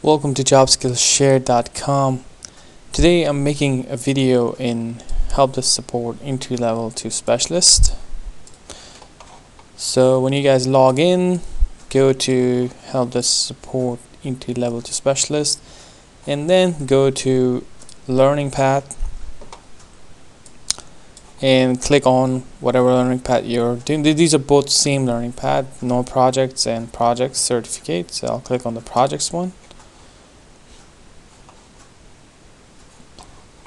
Welcome to JobSkillShare.com. Today I'm making a video in help desk support entry level to specialist. So when you guys log in, go to help desk support entry level to specialist and then go to learning path and click on whatever learning path you're doing. These are both same learning path, no projects and projects certificate. So I'll click on the projects one.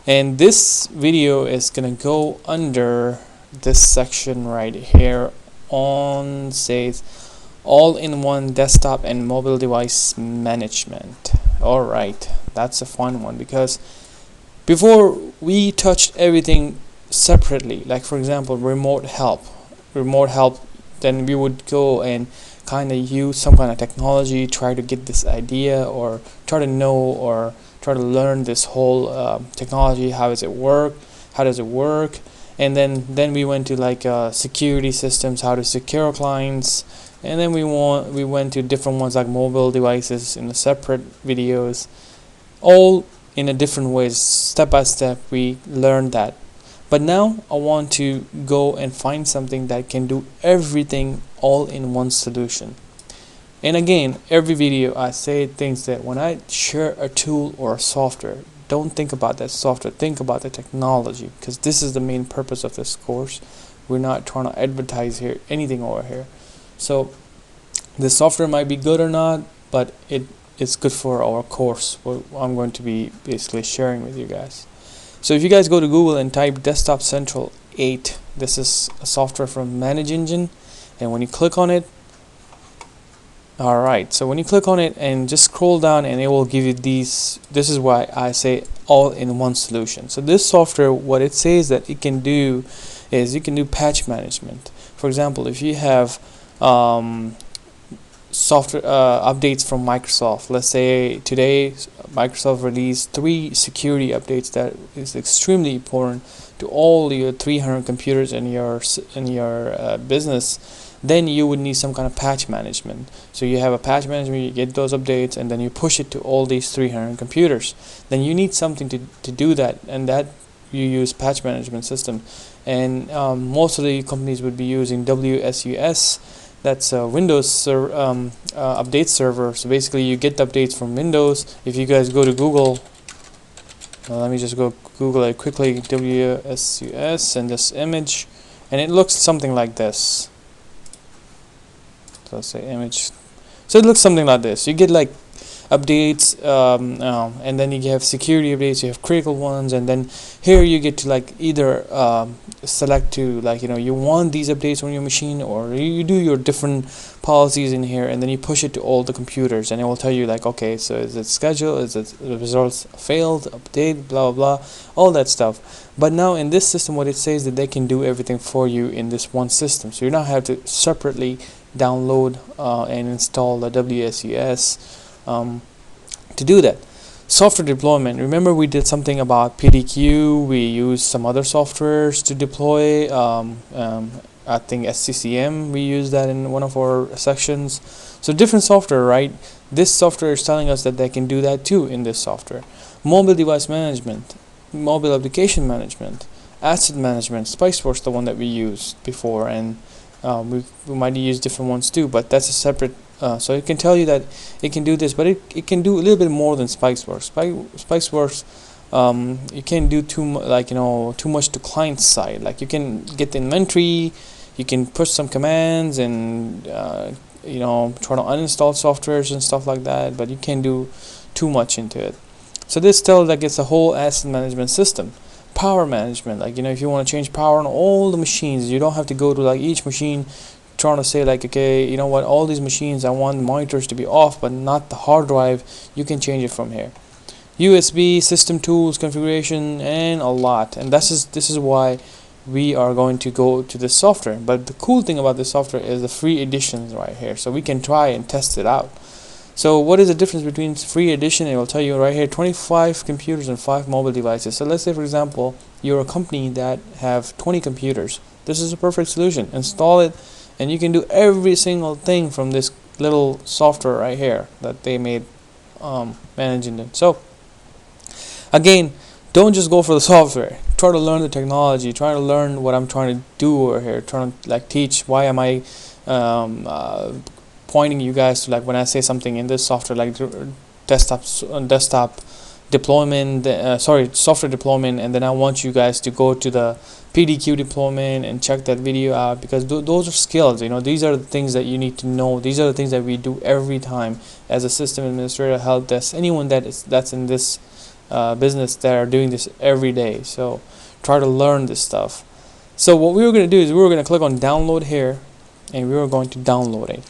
And this video is gonna go under this section right here on says all-in-one desktop and mobile device management. Alright, that's a fun one because before we touched everything separately, like for example remote help, then we would go and kind of use some kind of technology, try to get this idea or try to know or try to learn this whole technology. How does it work, and then we went to like security systems, how to secure clients, and then we went to different ones like mobile devices in the separate videos, all in a different ways. Step by step we learned that. But now I want to go and find something that can do everything all in one solution. And again, every video I say things that when I share a tool or a software, don't think about that software, think about the technology, because this is the main purpose of this course. We're not trying to advertise here anything over here. So the software might be good or not, but it is good for our course, what I'm going to be basically sharing with you guys. So if you guys go to Google and type Desktop Central 8, this is a software from Manage Engine, and when you click on it, alright, so when you click on it and just scroll down, and it will give you these. This is why I say all in one solution. So this software, what it says that it can do is you can do patch management. For example, if you have software updates from Microsoft, let's say today Microsoft released 3 security updates that is extremely important to all your 300 computers in your business, then you would need some kind of patch management. So you have a patch management, you get those updates, and then you push it to all these 300 computers. Then you need something to do that, and that you use patch management system. And most of the companies would be using WSUS. That's a Windows update server. So basically you get the updates from Windows. If you guys go to Google, let me just go Google it quickly, WSUS, and this image, and it looks something like this. So let's say image. So it looks something like this. You get like updates, and then you have security updates, you have critical ones, and then here you get to like either select to like you want these updates on your machine, or you do your different policies in here, and then you push it to all the computers, and it will tell you like, okay, so is it scheduled, is it the results failed, update, blah blah blah, all that stuff. But now in this system, what it says that they can do everything for you in this one system, so you don't have to separately download and install the WSUS to do that. Software deployment. Remember we did something about PDQ. We used some other softwares to deploy. I think SCCM, we used that in one of our sections. So different software, right? This software is telling us that they can do that too in this software. Mobile device management, mobile application management, asset management. Spiceworks, the one that we used before, and we might use different ones too, but that's a separate. So it can tell you that it can do this, but it can do a little bit more than Spiceworks. Spiceworks, you can't do too much to client side. Like you can get the inventory, you can push some commands, and try to uninstall softwares and stuff like that, but you can't do too much into it. So this tells like it's a whole asset management system. Power management, like if you want to change power on all the machines, you don't have to go to like each machine trying to say like, okay, you know what, all these machines I want the monitors to be off but not the hard drive. You can change it from here. USB, system tools, configuration, and a lot. And this is why we are going to go to this software. But the cool thing about this software is the free editions right here, so we can try and test it out. So what is the difference between free edition? It will tell you right here, 25 computers and 5 mobile devices. So let's say for example you're a company that have 20 computers. This is a perfect solution. Install it, and you can do every single thing from this little software right here that they made managing it. So again, don't just go for the software. Try to learn the technology. Try to learn what I'm trying to do over here. Trying to like teach. Why am I pointing you guys to, like, when I say something in this software, like desktop deployment, software deployment, and then I want you guys to go to the PDQ deployment and check that video out, because those are skills. These are the things that you need to know. These are the things that we do every time as a system administrator, help desk, anyone that's in this business that are doing this every day. So try to learn this stuff. So what we were going to do is we were going to click on download here, and we were going to download it,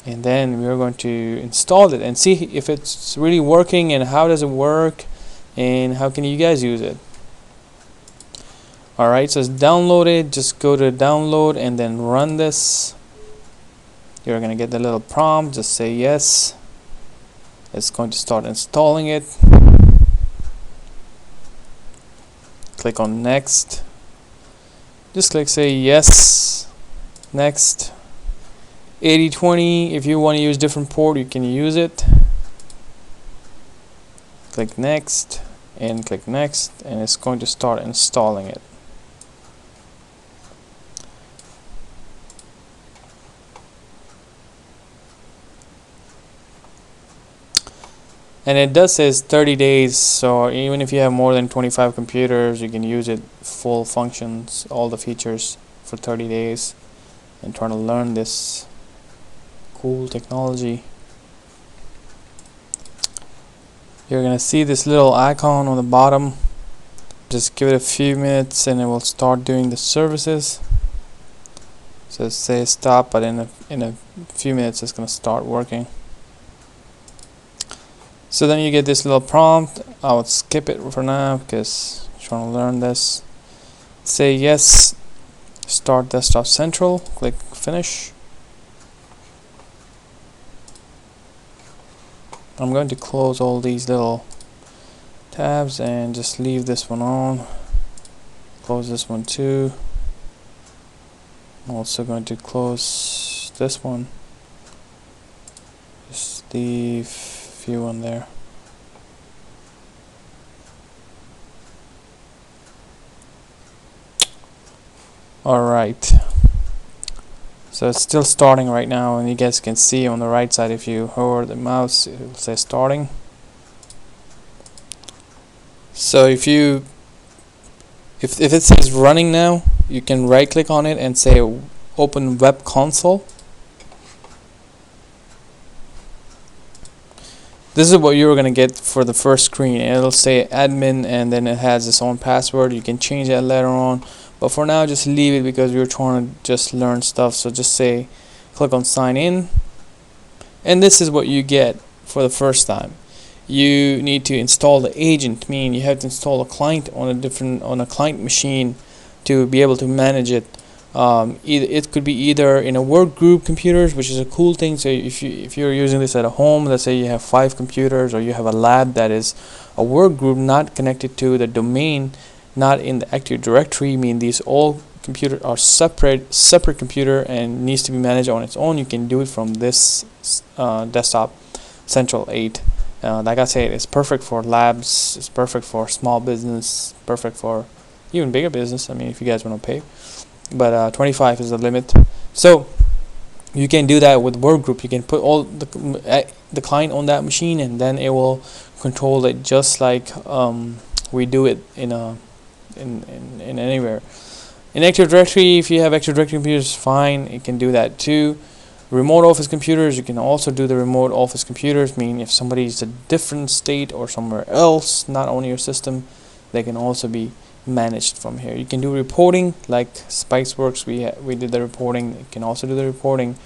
and then we are going to install it and see if it's really working, and how does it work, and how can you guys use it. Alright, so it's downloaded. Just go to download and then run this. You're going to get the little prompt. Just say yes. It's going to start installing it. Click on next. Just click say yes, next. 80/20, if you want to use different port, you can use it. Click next and click next, and it's going to start installing it. And it does says 30 days, so even if you have more than 25 computers, you can use it full functions, all the features for 30 days, and try to learn this cool technology. You're gonna see this little icon on the bottom. Just give it a few minutes and it will start doing the services. So say stop, but in a few minutes it's gonna start working. So then you get this little prompt. I would skip it for now because I'm trying to learn this. Say yes, start desktop central, click finish. I'm going to close all these little tabs and just leave this one on. Close this one too. I'm also going to close this one. Just leave a few on there. Alright. So it's still starting right now, and you guys can see on the right side, if you hover the mouse, it will say starting. So if it says running now, you can right click on it and say open web console. This is what you're gonna get for the first screen. It'll say admin, and then it has its own password. You can change that later on, but for now just leave it because we're trying to just learn stuff. So just say click on sign in, and this is what you get for the first time. You need to install the agent, meaning you have to install a client on a client machine to be able to manage it. It could be either in a work group computers, which is a cool thing. So if you're using this at a home, let's say you have 5 computers, or you have a lab that is a work group not connected to the domain, not in the Active Directory, mean these all computers are separate computer and needs to be managed on its own. You can do it from this desktop central 8. Like I said, it's perfect for labs, it's perfect for small business, perfect for even bigger business. I mean, if you guys want to pay, but 25 is the limit. So you can do that with workgroup. You can put all the client on that machine, and then it will control it just like we do it in anywhere. In Active Directory, if you have Active Directory computers, fine, it can do that too. Remote office computers, you can also do the remote office computers, meaning if somebody is a different state or somewhere else, not on your system, they can also be managed from here. You can do reporting like Spiceworks. We did the reporting. You can also do the reporting.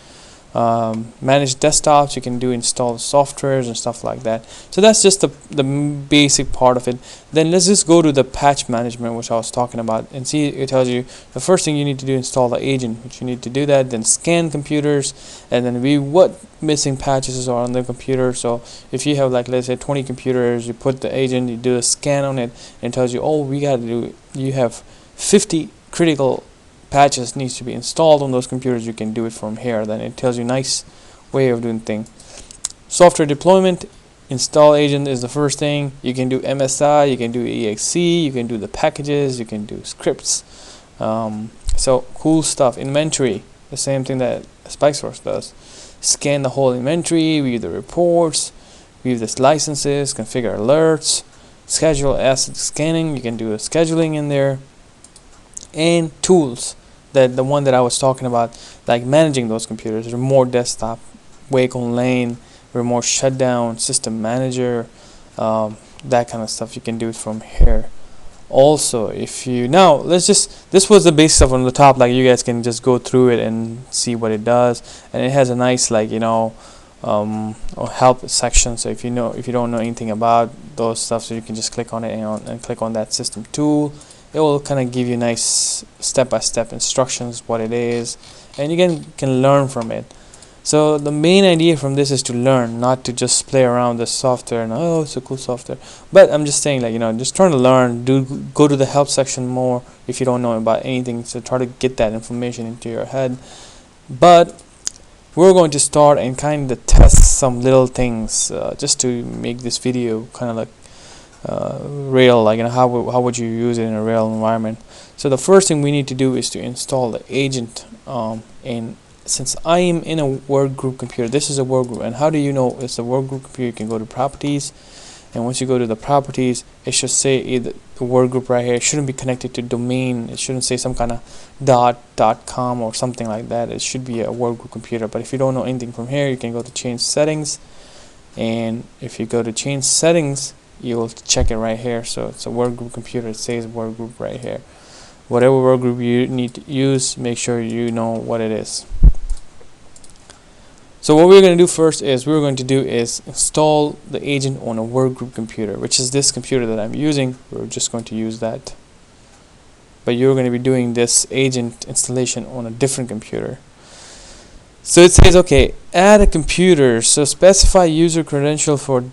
Manage desktops. You can do install softwares and stuff like that. So that's just the basic part of it. Then let's just go to the patch management, which I was talking about, and see. It tells you the first thing you need to do, install the agent, which you need to do that. Then scan computers, and then what missing patches are on the computer. So if you have, like, let's say 20 computers, you put the agent, you do a scan on it, and it tells you, oh, we got to do. You have 50 critical patches needs to be installed on those computers. You can do it from here. Then it tells you nice way of doing things. software deployment, install agent is the first thing. You can do MSI, you can do exe, you can do the packages, you can do scripts. So cool stuff. Inventory, the same thing that SpikeSource does. Scan the whole inventory, view the reports, view the licenses, configure alerts, schedule asset scanning, you can do a scheduling in there. And tools, that the one that I was talking about, like managing those computers, remote desktop, wake on lane, remote shutdown, system manager, that kind of stuff you can do it from here. Also, if you now this was the base stuff on the top, like you guys can just go through it and see what it does, and it has a nice, like, help section. So if you don't know anything about those stuff, so you can just click on it and click on that system tool. It will kind of give you nice step-by-step instructions what it is, and you can learn from it. So the main idea from this is to learn, not to just play around the software and, oh, it's a cool software. But I'm just saying, like, just trying to learn. Go to the help section more if you don't know about anything. So try to get that information into your head. But we're going to start and kind of test some little things, just to make this video kind of like real, like, how would you use it in a real environment. So the first thing we need to do is to install the agent, and since I am in a workgroup computer, this is a workgroup. And how do you know it's a workgroup computer? You can go to properties, and once you go to the properties, it should say either the workgroup right here. It shouldn't be connected to domain. It shouldn't say some kind of .com or something like that. It should be a workgroup computer. But if you don't know anything from here, you can go to change settings, and if you go to change settings, you'll check it right here. So it's a workgroup computer. It says workgroup right here. Whatever workgroup you need to use, make sure you know what it is. So what we're going to do first is install the agent on a workgroup computer, which is this computer that I'm using. We're just going to use that. But you're going to be doing this agent installation on a different computer. So it says, okay, add a computer. So specify user credential for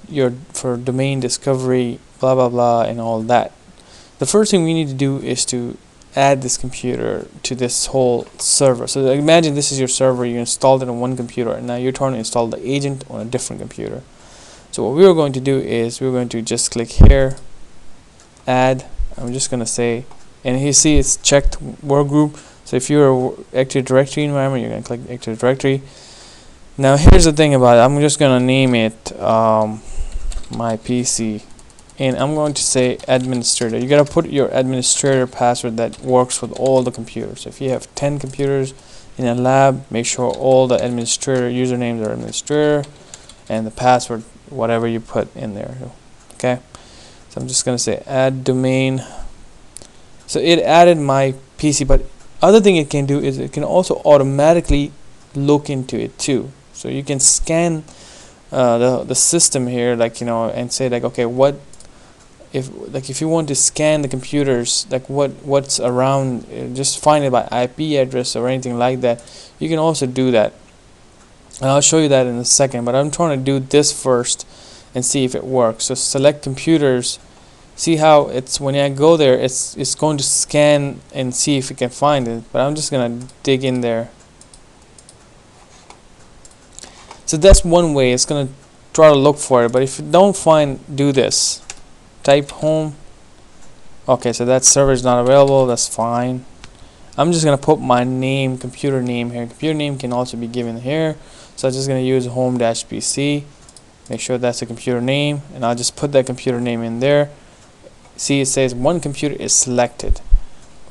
domain discovery, blah blah blah, and all that. The first thing we need to do is to add this computer to this whole server. So imagine this is your server. You installed it on one computer, and now you're trying to install the agent on a different computer. So what we are going to do is we're going to just click here, add. I'm just going to say, and you see it's checked workgroup. So if you're a Active Directory environment, you're going to click Active Directory. Now here's the thing about it. I'm just going to name it my PC, and I'm going to say administrator. You got to put your administrator password that works with all the computers. So if you have 10 computers in a lab, make sure all the administrator usernames are administrator, and the password, whatever you put in there. Okay, so I'm just going to say add domain. So it added my PC, but other thing it can do is it can also automatically look into it too. So you can scan the system here, like, and say, like, okay, what if you want to scan the computers, like what's around, just find it by IP address or anything like that. You can also do that, and I'll show you that in a second. But I'm trying to do this first and see if it works. So select computers. See how it's, when I go there, it's going to scan and see if it can find it. But I'm just gonna dig in there. So that's one way. It's gonna try to look for it. But if you don't find, do this. Type home. Okay, so that server is not available. That's fine. I'm just gonna put my name, computer name here. Computer name can also be given here. So I'm just gonna use home-pc. Make sure that's a computer name, and I'll just put that computer name in there. See, it says one computer is selected.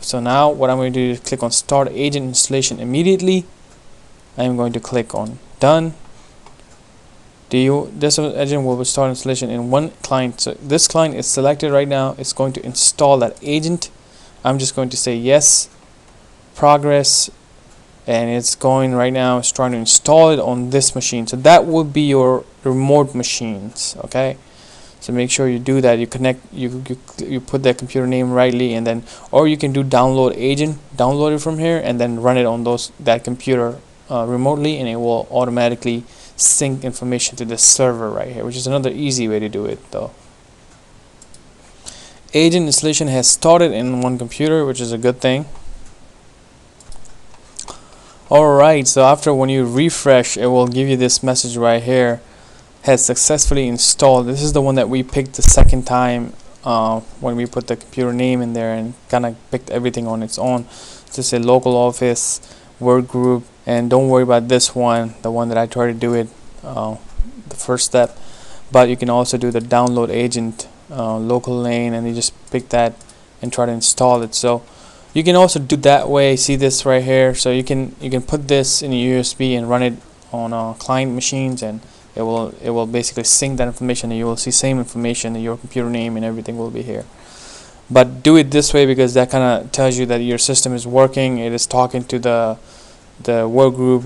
So now what I'm going to do is click on start agent installation immediately. I am going to click on done. This agent will start installation in one client. So this client is selected right now. It's going to install that agent. I'm just going to say yes, progress, and it's going right now. It's trying to install it on this machine. So that would be your remote machines. Okay, so make sure you do that. You connect, you put that computer name rightly, and then, or you can do download agent, download it from here, and then run it on that computer remotely, and it will automatically sync information to the server right here, which is another easy way to do it though. Agent installation has started in one computer, which is a good thing. Alright, so after, when you refresh, it will give you this message right here. has successfully installed. This is the one that we picked the second time when we put the computer name in there and kind of picked everything on its own. Just a local office, work group, and don't worry about this one, the one that I tried to do it, the first step. But you can also do the download agent, local lane, and you just pick that and try to install it. So you can also do that way. See this right here, so you can put this in a USB and run it on client machines, and it will basically sync that information, and you will see same information, your computer name and everything will be here. But do it this way because that kind of tells you that your system is working. It is talking to the work group.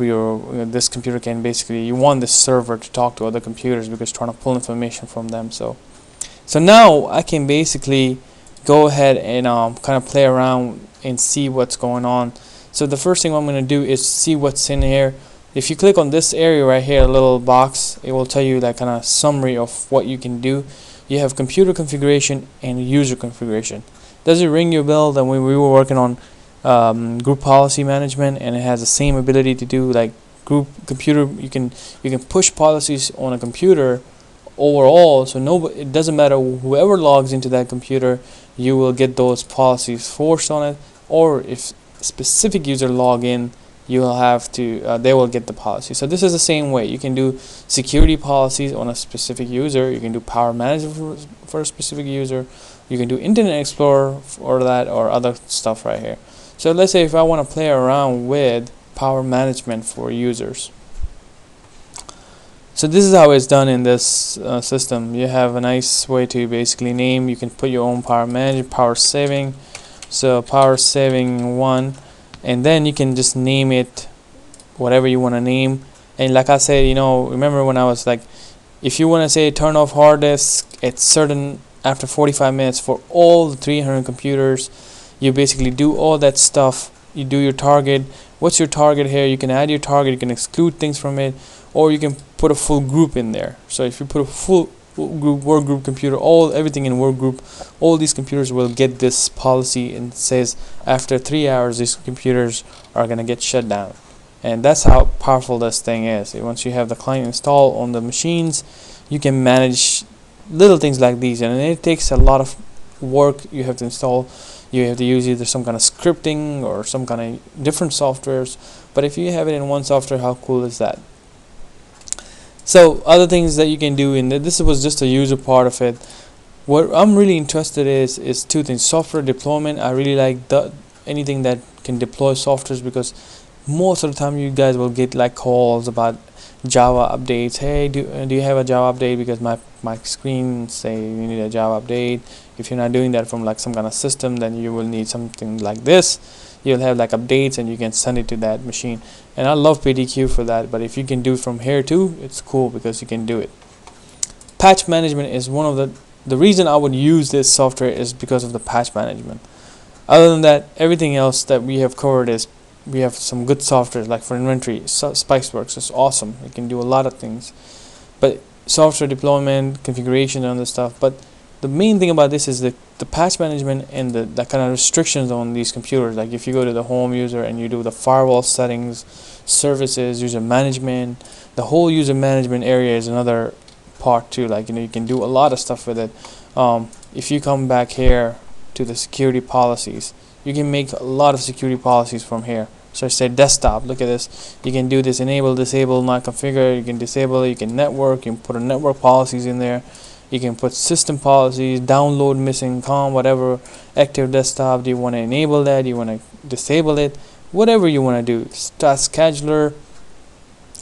This computer can basically, you want this server to talk to other computers because trying to pull information from them. So now I can basically go ahead and kind of play around and see what's going on. So the first thing I'm going to do is see what's in here. If you click on this area right here, a little box, it will tell you that kind of summary of what you can do. You have computer configuration and user configuration. Does it ring your bell that when we were working on group policy management, and it has the same ability to do like group computer? You can push policies on a computer overall, so it doesn't matter whoever logs into that computer, you will get those policies forced on it, or if specific user log in, you will have to they will get the policy. So this is the same way. You can do security policies on a specific user, you can do power management for a specific user, you can do Internet Explorer for that, or other stuff right here. So let's say if I want to play around with power management for users. So this is how it's done in this system. You have a nice way to basically name. You can put your own power management, power saving. So power saving 1, and then you can just name it whatever you want to name. And like I said, remember when I was like, if you want to say turn off hard disk at certain after 45 minutes for all the 300 computers, you basically do all that stuff. You do your target. What's your target here? You can add your target, you can exclude things from it, or you can put a full group in there. So if you put a full group, work group computer, everything in work group, all these computers will get this policy, and it says after 3 hours these computers are going to get shut down. And that's how powerful this thing is. Once you have the client installed on the machines, you can manage little things like these, and it takes a lot of work. You have to install, you have to use either some kind of scripting or some kind of different softwares, but if you have it in one software, how cool is that? So other things that you can do, and this was just a user part of it. What I'm really interested is two things: software deployment. I really like anything that can deploy softwares, because most of the time you guys will get like calls about Java updates. Hey, do you have a Java update? Because my screen say you need a Java update. If you're not doing that from like some kind of system, then you will need something like this. You'll have like updates, and you can send it to that machine. And I love PDQ for that, but if you can do it from here too, it's cool because you can do it. Patch management is one of the reason I would use this software is because of the patch management. Other than that, everything else that we have covered is, we have some good software like for inventory. Spiceworks is awesome. It can do a lot of things, but software deployment, configuration, and other stuff. But the main thing about this is the patch management and the kind of restrictions on these computers. Like if you go to the home user and you do the firewall settings, services, user management, the whole user management area is another part too. Like you can do a lot of stuff with it. If you come back here to the security policies, you can make a lot of security policies from here. So I say desktop, look at this. You can do this: enable, disable, not configure. You can disable it, you can network, you can put a network policies in there. You can put system policies, download, missing, com, whatever, active desktop. Do you want to enable that? Do you want to disable it? Whatever you want to do. Task scheduler,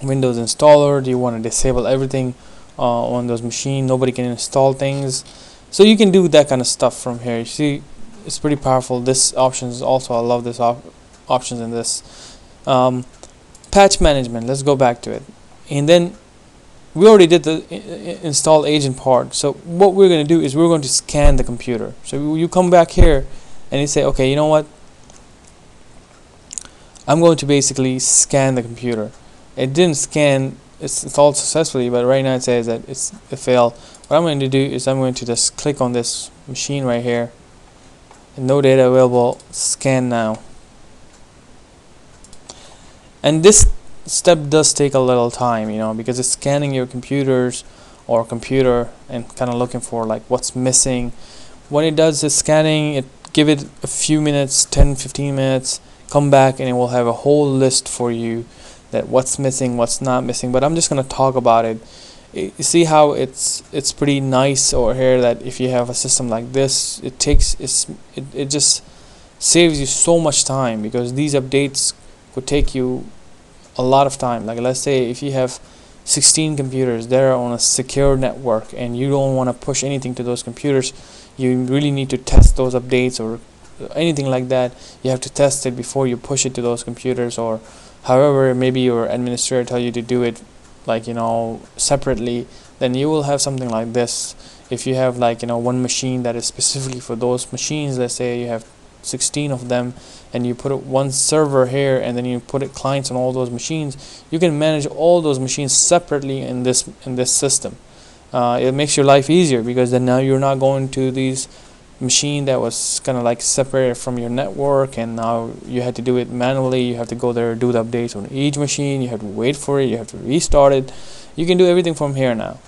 Windows installer. Do you want to disable everything on those machines? Nobody can install things. So you can do that kind of stuff from here. You see, it's pretty powerful. This options also, I love this options in this. Patch management, let's go back to it. And then we already did the install agent part. So what we're going to do is we're going to scan the computer. So you come back here and you say, okay, you know what? I'm going to basically scan the computer. It didn't scan, it's installed successfully, but right now it says that it failed. What I'm going to do is I'm going to just click on this machine right here. No data available, scan now. And this step does take a little time, because it's scanning your computers or computer and kind of looking for like what's missing. When it does the scanning, it give it a few minutes, 10-15 minutes, come back and it will have a whole list for you that what's missing, what's not missing. But I'm just going to talk about it. You see how it's pretty nice over here that if you have a system like this, it just saves you so much time, because these updates could take you a lot of time. Like let's say if you have 16 computers that are on a secure network and you don't want to push anything to those computers, you really need to test those updates or anything like that. You have to test it before you push it to those computers, or however maybe your administrator tell you to do it, like separately. Then you will have something like this. If you have like one machine that is specifically for those machines, let's say you have 16 of them, and you put one server here and then you put it clients on all those machines, you can manage all those machines separately in this system. It makes your life easier, because then now you're not going to these machine that was kind of like separated from your network, and now you had to do it manually. You have to go there, do the updates on each machine, you have to wait for it, you have to restart it. You can do everything from here now.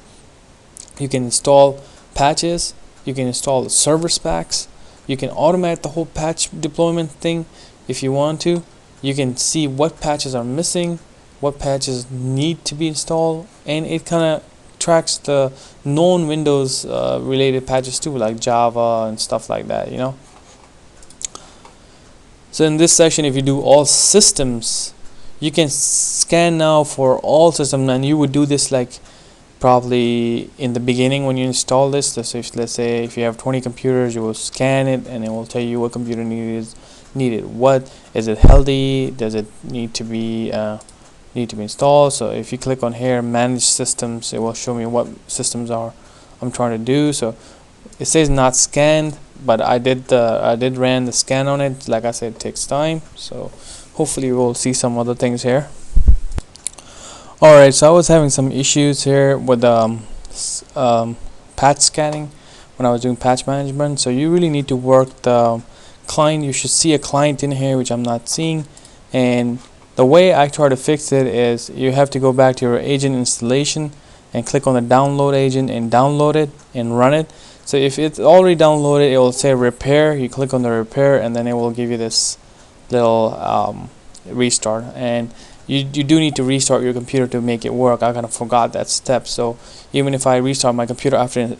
You can install patches, you can install the server specs, you can automate the whole patch deployment thing if you want to. You can see what patches are missing, what patches need to be installed, and it kind of tracks the known Windows related patches too, like Java and stuff like that, So in this section, if you do all systems, you can scan now for all systems, and you would do this like probably in the beginning when you install this. Let's say if you have 20 computers, you will scan it and it will tell you what computer needed what. Is it healthy? Does it need to be installed? So if you click on here, manage systems, it will show me what systems I'm trying to do. So it says not scanned, but I did ran the scan on it. Like I said, it takes time, so hopefully we'll see some other things here. Alright, so I was having some issues here with patch scanning when I was doing patch management. So you really need to work the client. You should see a client in here, which I'm not seeing, and the way I try to fix it is you have to go back to your agent installation and click on the download agent and download it and run it. So if it's already downloaded, it will say repair. You click on the repair and then it will give you this little restart, and you do need to restart your computer to make it work. I kind of forgot that step. So even if I restart my computer after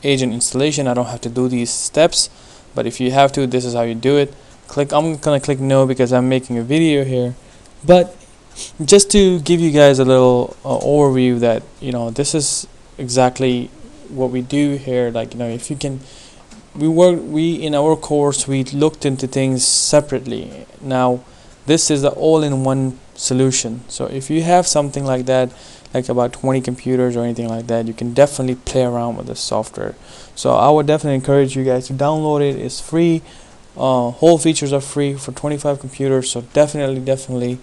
agent installation, I don't have to do these steps. But if you have to, this is how you do it. I'm gonna click no because I'm making a video here. But just to give you guys a little overview that this is exactly what we do here. Like if you can, we in our course we looked into things separately. Now this is the all-in-one solution. So if you have something like that, like about 20 computers or anything like that, you can definitely play around with this software. So I would definitely encourage you guys to download it. It's free. Whole features are free for 25 computers, so definitely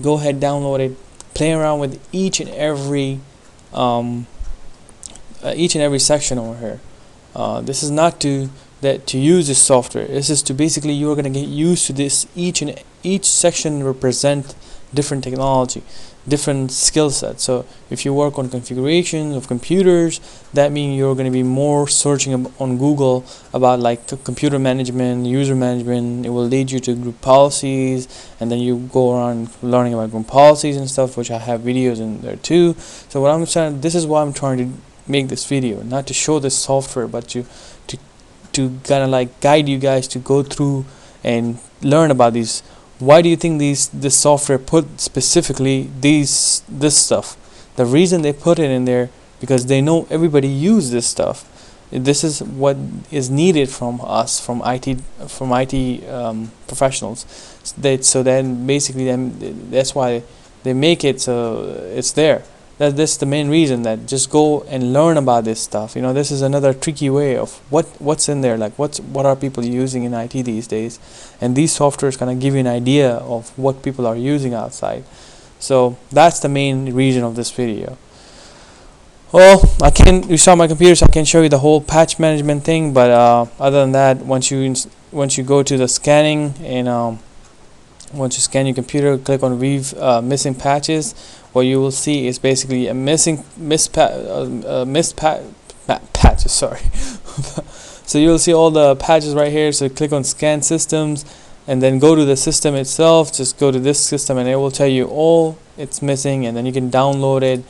go ahead, download it, play around with each and every section over here. This is not to use this software. This is to basically you're going to get used to this. Each section represent different technology, different skill sets. So if you work on configuration of computers, that means you're going to be more searching on Google about like computer management, user management. It will lead you to group policies, and then you go around learning about group policies and stuff, which I have videos in there too. So this is why I'm trying to make this video, not to show this software, but to kind of like guide you guys to go through and learn about these. Why do you think this software put specifically this stuff? The reason they put it in there, because they know everybody use this stuff. This is what is needed from us, from IT professionals. So then basically that's why they make it so it's there. That's the main reason, that just go and learn about this stuff. This is another tricky way of what's in there, like what are people using in IT these days, and these softwares kind of give you an idea of what people are using outside. So that's the main reason of this video. Well, you saw my computer, so I can show you the whole patch management thing, but other than that, once you go to the scanning, and once you scan your computer, click on missing patches. what you will see is basically a patches. Sorry. So you'll see all the patches right here. So click on scan systems and then go to the system itself. Just go to this system and it will tell you all it's missing, and then you can download it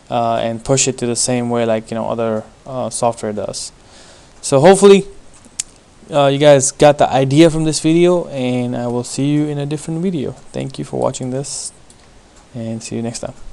and push it to the same way like other software does. So hopefully you guys got the idea from this video, and I will see you in a different video. Thank you for watching this, and see you next time.